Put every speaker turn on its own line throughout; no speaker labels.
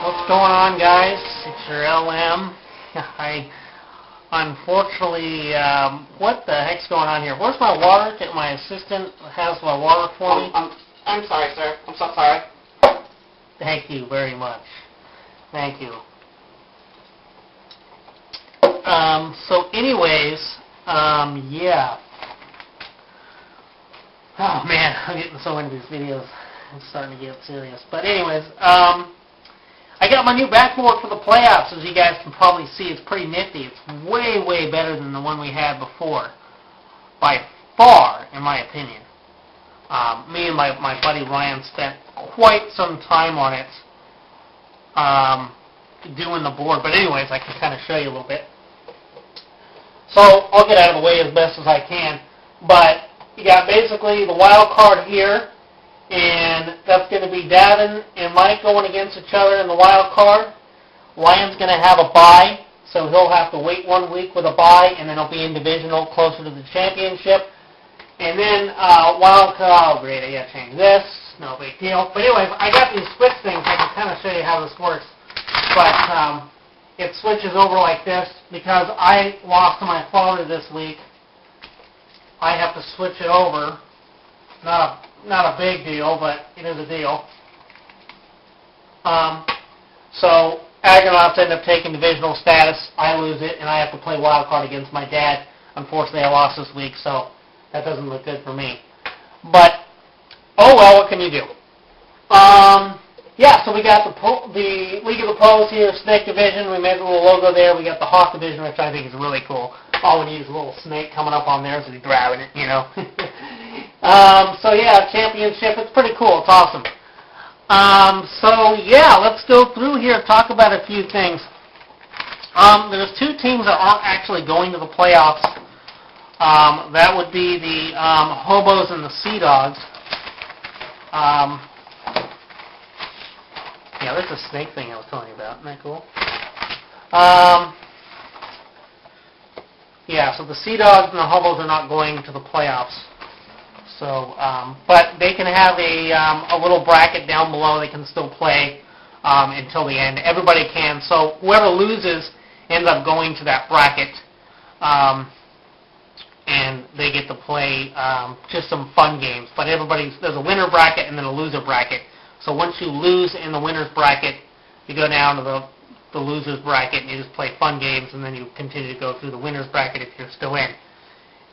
What's going on, guys? It's your LM. Unfortunately, what the heck's going on here? Where's my water? My assistant has my water for me.
I'm sorry, sir. I'm so sorry.
Thank you very much. Thank you. So anyways, yeah. Oh man, I'm getting so into these videos. It's starting to get serious. But anyways, I got my new backboard for the playoffs. As you guys can probably see, it's pretty nifty. It's way, way better than the one we had before. By far, in my opinion. Me and my buddy Ryan spent quite some time on it doing the board. But anyways, I can kind of show you a little bit. So I'll get out of the way as best as I can. But you got basically the wild card here, and that's going to be Davin and Mike going against each other in the wild card. Ryan's going to have a bye, so he'll have to wait 1 week with a bye, and then he'll be in divisional closer to the championship. And then wild card, oh great, I got to change this. No big deal. But anyways, I got these switch things. I can kind of show you how this works. But it switches over like this because I lost to my father this week. I have to switch it over. Not a big deal, but it is a deal. So Argonauts end up taking divisional status. I lose it, and I have to play wild card against my dad. Unfortunately, I lost this week, so that doesn't look good for me. But oh well, what can you do? Yeah, so we got the League of the Pros here, Snake Division. We made a little logo there. We got the Hawk Division, which I think is really cool. All we need is a little snake coming up on there, so he's grabbing it, you know. So yeah, championship. It's pretty cool. It's awesome. So yeah, let's go through here and talk about a few things. There's two teams that aren't actually going to the playoffs. That would be the Hobos and the Sea Dogs. Yeah, there's a snake thing I was telling you about. Isn't that cool? Yeah, so the Sea Dogs and the Hobos are not going to the playoffs. So, but they can have a little bracket down below. They can still play until the end. Everybody can. So whoever loses ends up going to that bracket, and they get to play just some fun games. But there's a winner bracket and then a loser bracket. So once you lose in the winner's bracket, you go down to the loser's bracket and you just play fun games, and then you continue to go through the winner's bracket if you're still in.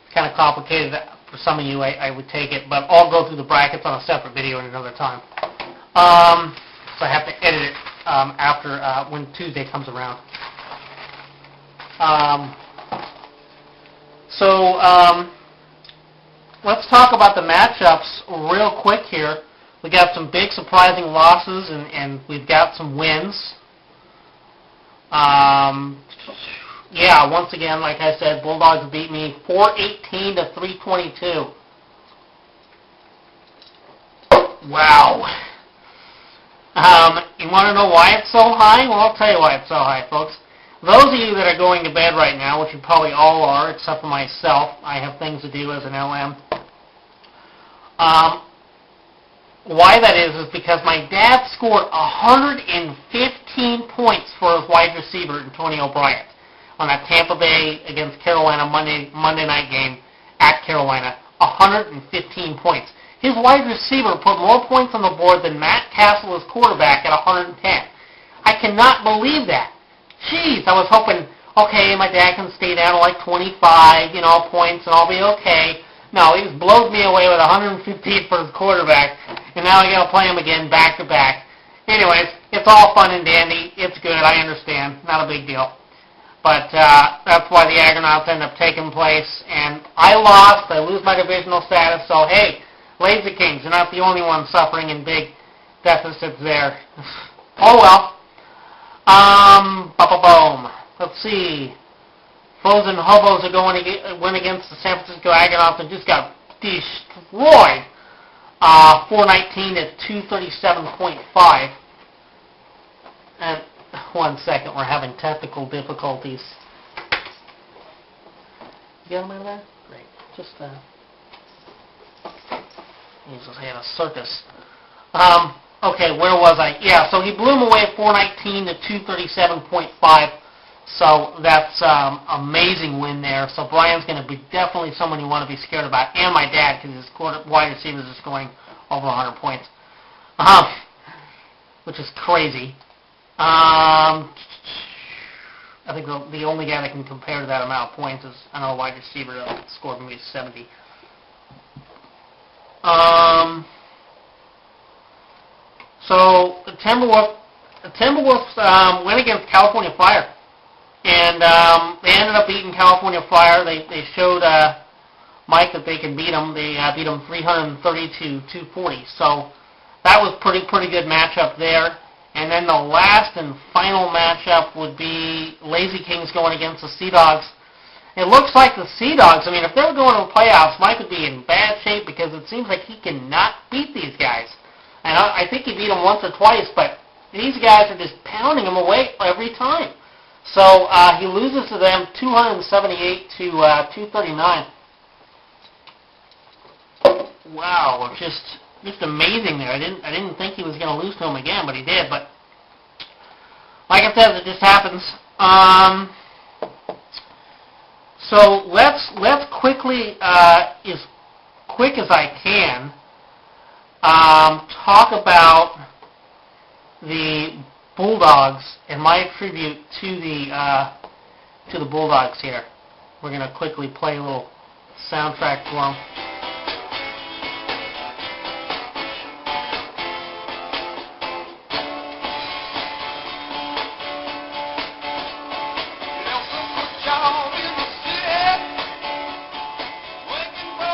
It's kind of complicated for some of you. I would take it, but I'll go through the brackets on a separate video at another time. So I have to edit it after when Tuesday comes around. Let's talk about the matchups real quick here. We got some big surprising losses, and we've got some wins. Yeah, once again, like I said, Bulldogs beat me 418 to 322. Wow. You want to know why it's so high? Well, I'll tell you why it's so high, folks. Those of you that are going to bed right now, which you probably all are, except for myself, I have things to do as an LM. Why that is because my dad scored 115 points for his wide receiver, Antonio Bryant, on that Tampa Bay against Carolina Monday night game at Carolina. 115 points. His wide receiver put more points on the board than Matt Castle, his quarterback, at 110. I cannot believe that. Jeez, I was hoping, okay, my dad can stay down to like 25, points, and I'll be okay. No, he just blows me away with 115 for his quarterback, and now I got to play him again back to back. Anyways, it's all fun and dandy. It's good. I understand. Not a big deal. But that's why the Argonauts end up taking place, and I lost. I lose my divisional status. So hey, Lazy Kings, you're not the only one suffering in big deficits there. Oh well. Boom. Let's see. Foes and Hobos are going to win against the San Francisco Argonauts and just got destroyed. 419 at 237.5. And 1 second, we're having technical difficulties. You got them out of there? Great. Just he's just had a circus. Okay, where was I? Yeah, so he blew him away at 419 to 237.5. So that's amazing win there. So Brian's going to be definitely someone you want to be scared about, and my dad, because his wide receivers are scoring over 100 points, which is crazy. I think the only guy that can compare to that amount of points is another wide receiver that scored maybe 70. So the Timberwolves went against California Fire, and they ended up beating California Fire. They showed Mike that they can beat them. They beat them 330 to 240. So that was pretty good matchup there. And then the last and final matchup would be Lazy Kings going against the Sea Dogs. It looks like the Sea Dogs, I mean, if they were going to the playoffs, Mike would be in bad shape because it seems like he cannot beat these guys. And I think he beat them once or twice, but these guys are just pounding him away every time. So he loses to them 278 to 239. Wow, just amazing there. I didn't think he was going to lose to him again, but he did. But like I said, it just happens. So let's quickly, as quick as I can, talk about the Bulldogs and my tribute to the Bulldogs here. We're going to quickly play a little soundtrack for them.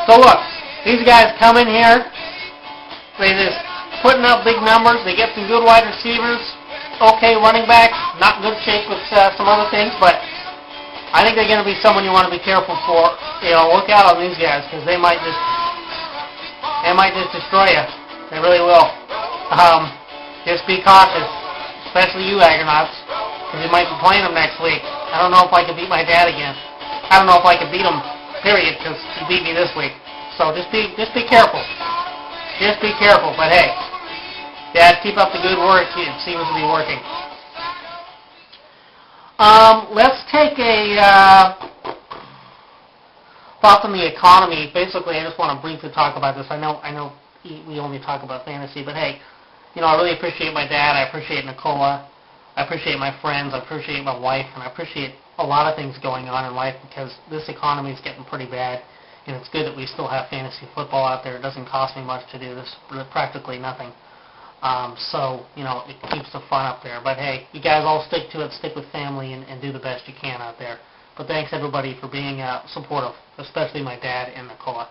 So look, these guys come in here, they just putting up big numbers, they get some good wide receivers, okay running back, not in good shape with some other things, but I think they're going to be someone you want to be careful for. You know, look out on these guys, because they might just destroy you. They really will. Just be cautious, especially you Agronauts, because you might be playing them next week. I don't know if I can beat my dad again. I don't know if I can beat him, period, because he beat me this week. So just be careful. Just be careful. But hey, Dad, keep up the good work. It seems to be working. Let's take a thoughts on the economy. Basically, I just want to briefly talk about this. I know we only talk about fantasy, but hey, you know, I really appreciate my dad. I appreciate Nicola. I appreciate my friends. I appreciate my wife, and I appreciate a lot of things going on in life because this economy is getting pretty bad, and it's good that we still have fantasy football out there. It doesn't cost me much to do this, practically nothing. So, you know, it keeps the fun up there. But hey, you guys all stick to it, stick with family, and do the best you can out there. But thanks, everybody, for being supportive, especially my dad and Nicola.